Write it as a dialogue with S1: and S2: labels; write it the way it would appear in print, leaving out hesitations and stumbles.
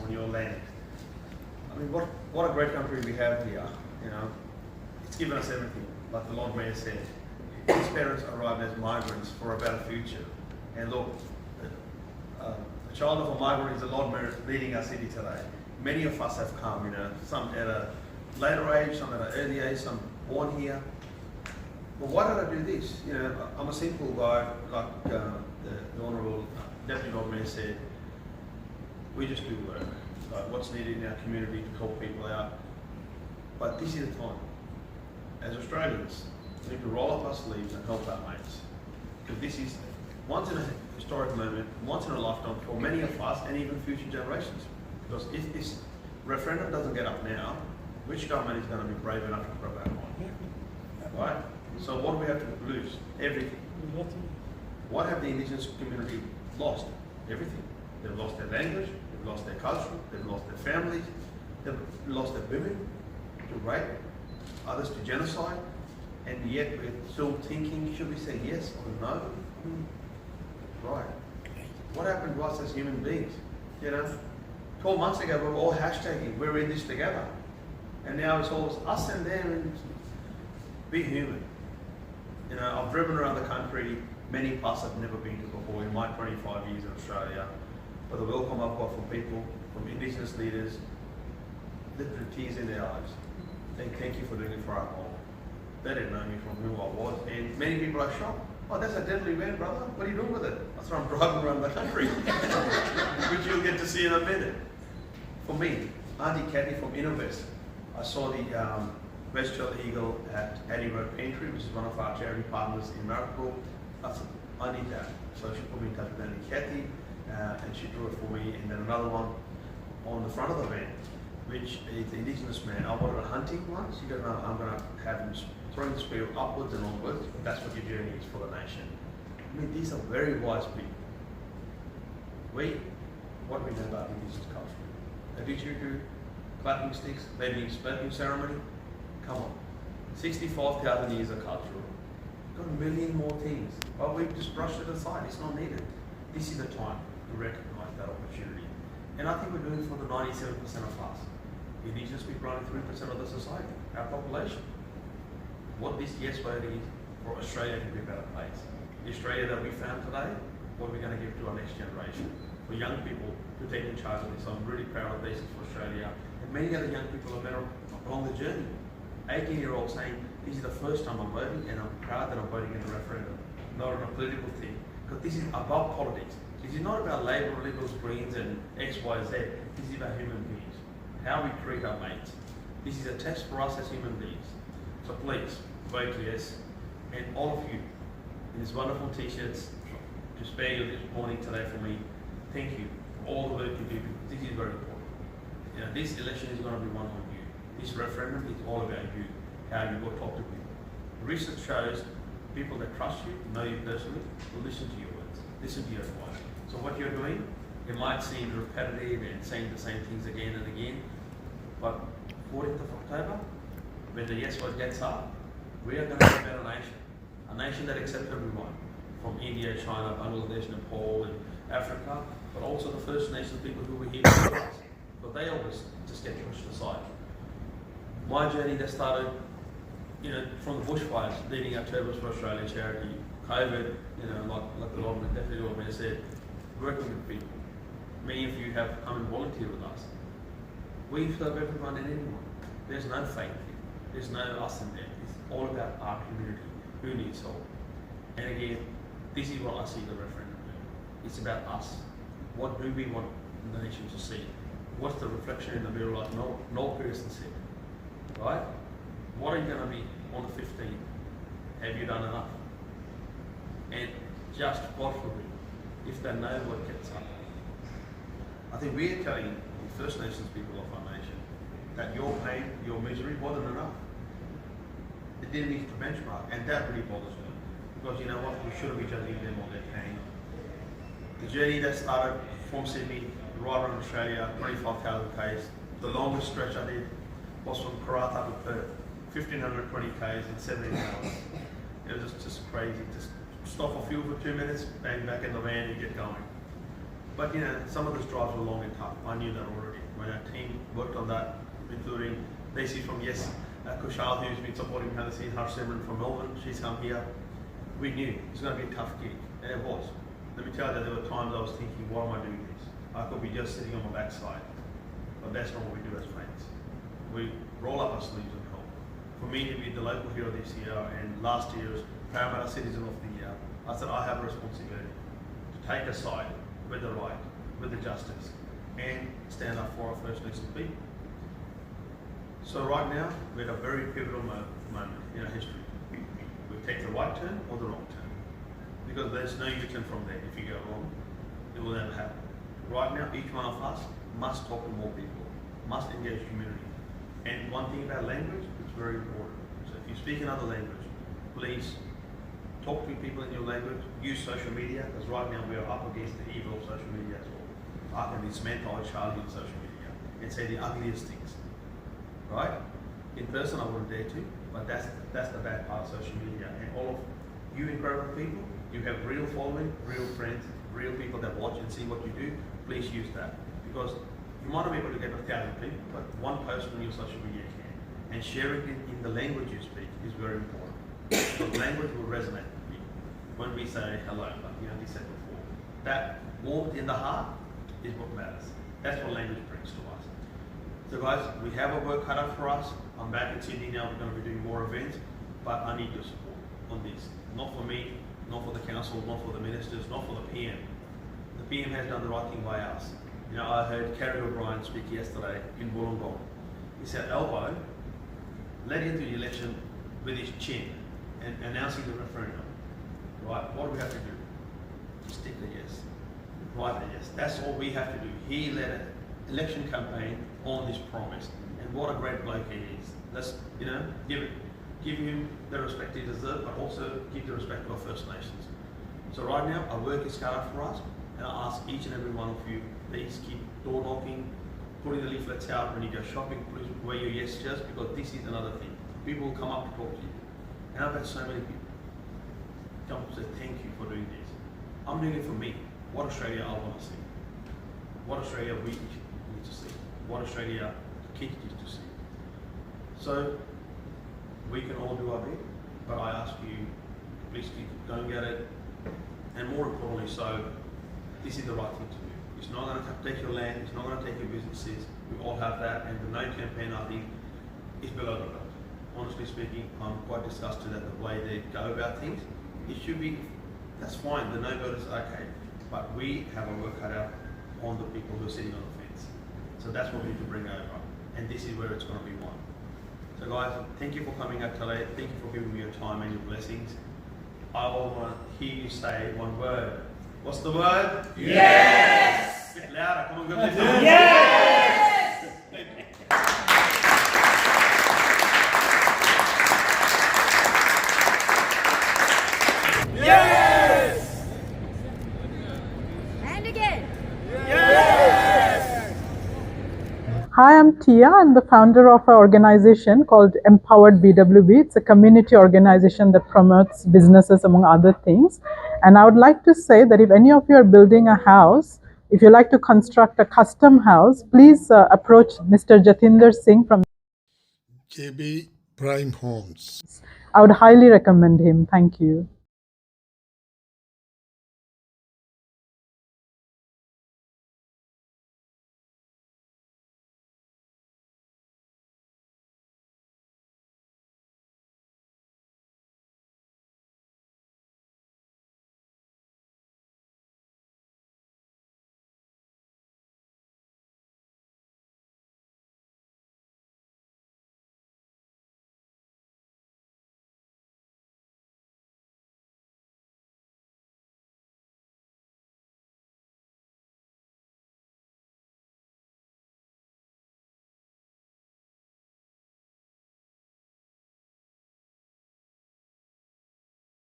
S1: on your land. I mean, what a great country we have here, you know. It's given us everything, like the Lord Mayor said. His parents arrived as migrants for a better future. And look, a child of a migrant is a Lord Mayor leading our city today. Many of us have come, you know, some at a later age, some at an early age, some born here. But why did I do this? You know, I'm a simple guy, like the Honourable Deputy Lord Mayor said. We just do work, like what's needed in our community to help people out. But this is the time. As Australians, we need to roll up our sleeves and help our mates. Because this is once in a historic moment, once in a lifetime for many of us and even future generations. Because if this referendum doesn't get up now, which government is going to be brave enough to throw back on? Right? So what do we have to lose? Everything. What have the Indigenous community lost? Everything. They've lost their language, they've lost their culture, they've lost their families, they've lost their women to rape, others to genocide, and yet we're still thinking, should we say yes or no? Right. What happened to us as human beings? You know, 12 months ago we were all hashtagging, we're in this together. And now it's all us and them, and be human. You know, I've driven around the country, many parts I've never been to before in my 25 years in Australia. But the welcome I've got from people, from Indigenous leaders, literally tears in their eyes. Saying thank you for doing it for our home. They didn't know me from who I was, and many people are shocked. Oh, that's a deadly man, brother. What are you doing with it? That's why I'm driving around the country, which you'll get to see in a minute. For me, Auntie Kathy from Innovest, I saw the Red-tailed eagle at Addy Road Entry, which is one of our charity partners in Miracle. I said, I need that. So she put me in touch with Auntie Kathy, and she drew it for me. And then another one on the front of the van, which is the Indigenous man. I wanted a hunting one. She goes, no, I'm going to have him throwing the spear upwards and onwards. That's what your journey is for the nation. I mean, these are very wise people. What do we know about Indigenous culture? A didgeridoo, clapping sticks, maybe splitting ceremony. Come on. 65,000 years of culture. We've got a million more things. But we just brushed it aside. It's not needed. This is the time to recognise that opportunity. And I think we're doing it for the 97% of us. Indigenous people are only 3% of the society, our population. What this yes vote is for Australia to be a better place. The Australia that we found today, what are we going to give to our next generation? For young people to take in charge of this. I'm really proud of this for Australia. And many other young people are better along the journey. 18-year-olds saying, this is the first time I'm voting, and I'm proud that I'm voting in a referendum, not on a political thing. Because this is above politics. This is not about Labor, Liberals, Greens, and X, Y, Z. This is about human beings. How we treat our mates. This is a test for us as human beings. So please, vote yes. And all of you, in these wonderful t-shirts, to spare you this morning today for me, thank you for all the work you do. This is very important. You know, this election is going to be one on you. This referendum is all about you, how you go talk to people. Research shows people that trust you, know you personally, will listen to your words, listen to your advice. So what you're doing, it might seem repetitive and saying the same things again and again, but 14th of October, when the yes vote gets up, we are going to be a better nation. A nation that accepts everyone, from India, China, Bangladesh, Nepal, and Africa, but also the First Nations people who were here before us. But they always just get pushed aside. My journey that started, you know, from the bushfires, leading our Turbos for Australia charity, COVID, you know, like the Deputy Lord Mayor said, working with people. Many of you have come and volunteered with us. We serve everyone and anyone. There's no fake here. There's no us and them. It's all about our community. Who needs help? And again, this is what I see the referendum do. It's about us. What do we want the nation to see? What's the reflection in the mirror, like Noel Pearson said? Right? What are you going to be on the 15th? Have you done enough? And just God forbid, if they know what gets up. I think we are telling the First Nations people of our nation that your pain, your misery wasn't enough. It didn't need to benchmark, and that really bothers me. Because you know what, we shouldn't be judging them on their pain. The journey that started from Sydney, right around Australia, 25,000 k's, the longest stretch I did was from Karratha to Perth, 1,520 k's in 17 hours. It was just crazy. Just stop for fuel for 2 minutes, bang back in the van and get going. But some of those drives were long and tough. I knew that already. When our team worked on that, including Daisy from Yes, Kushal, who's been supporting behind the scenes, Harsh Simran from Melbourne, she's come here. We knew it was going to be a tough gig, and it was. Let me tell you, there were times I was thinking, why am I doing this? I could be just sitting on my backside. But that's not what we do as friends. We roll up our sleeves and help. For me to be the local hero this year and last year's Parramatta Citizen of the Year, I said I have a responsibility to take a side with the right, with the justice, and stand up for our First Nations people. So right now, we're at a very pivotal moment in our history. We take the right turn or the wrong turn. Because there's no U-turn from there. If you go wrong, it will never happen. Right now, each one of us must talk to more people, must engage community. And one thing about language, it's very important. So if you speak another language, please talk to people in your language, use social media, because right now we are up against the evil of social media as well. I can dismantle Charlie on social media and say the ugliest things, right? In person I wouldn't dare to, but that's the bad part of social media. And all of you incredible people, you have real following, real friends, real people that watch and see what you do, please use that. Because you might not be able to get 1,000 people, but one post on your social media can. And sharing it in the language you speak is very important. Because language will resonate with people when we say hello, like we said before. That warmth in the heart is what matters. That's what language brings to us. So guys, we have a work cut out for us. I'm back in Sydney now, we're going to be doing more events, but I need your support on this. Not for me, not for the council, not for the ministers, not for the PM. The PM has done the right thing by us. I heard Kerry O'Brien speak yesterday in Wollongong. He said, Elbow led into the election with his chin and announcing the referendum. Right? What do we have to do? Stick the yes. Write the yes. That's all we have to do. He led an election campaign on this promise. And what a great bloke he is. Let's, give him the respect he deserves, but also give the respect to our First Nations. So right now, our work is cut out for us, and I ask each and every one of you, please keep door knocking, putting the leaflets out when you go shopping, please wear your yes shirts, because this is another thing. People will come up to talk to you. And I've had so many people come up and say, thank you for doing this. I'm doing it for me. What Australia I want to see. What Australia we need to see. What Australia kids need to see. So, we can all do our bit, but I ask you, please keep going at it. And more importantly, so this is the right thing to do. It's not going to take your land, it's not going to take your businesses. We all have that, and the no campaign, I think, is below the belt. Honestly speaking, I'm quite disgusted at the way they go about things. It should be, that's fine, the no vote is okay, but we have a work cut out on the people who are sitting on the fence. So that's what we need to bring over, and this is where it's going to be won. So guys, thank you for coming out today. Thank you for giving me your time and your blessings. I want to hear you say one word. What's the word?
S2: Yes!
S1: A bit louder, come on, good listening.
S2: Yes! Yes!
S3: And again.
S4: Hi, I'm Tia. I'm the founder of an organization called Empowered BWB. It's a community organization that promotes businesses, among other things. And I would like to say that if any of you are building a house, if you like to construct a custom house, please approach Mr. Jatinder Singh from
S5: JB Prime Homes.
S4: I would highly recommend him. Thank you.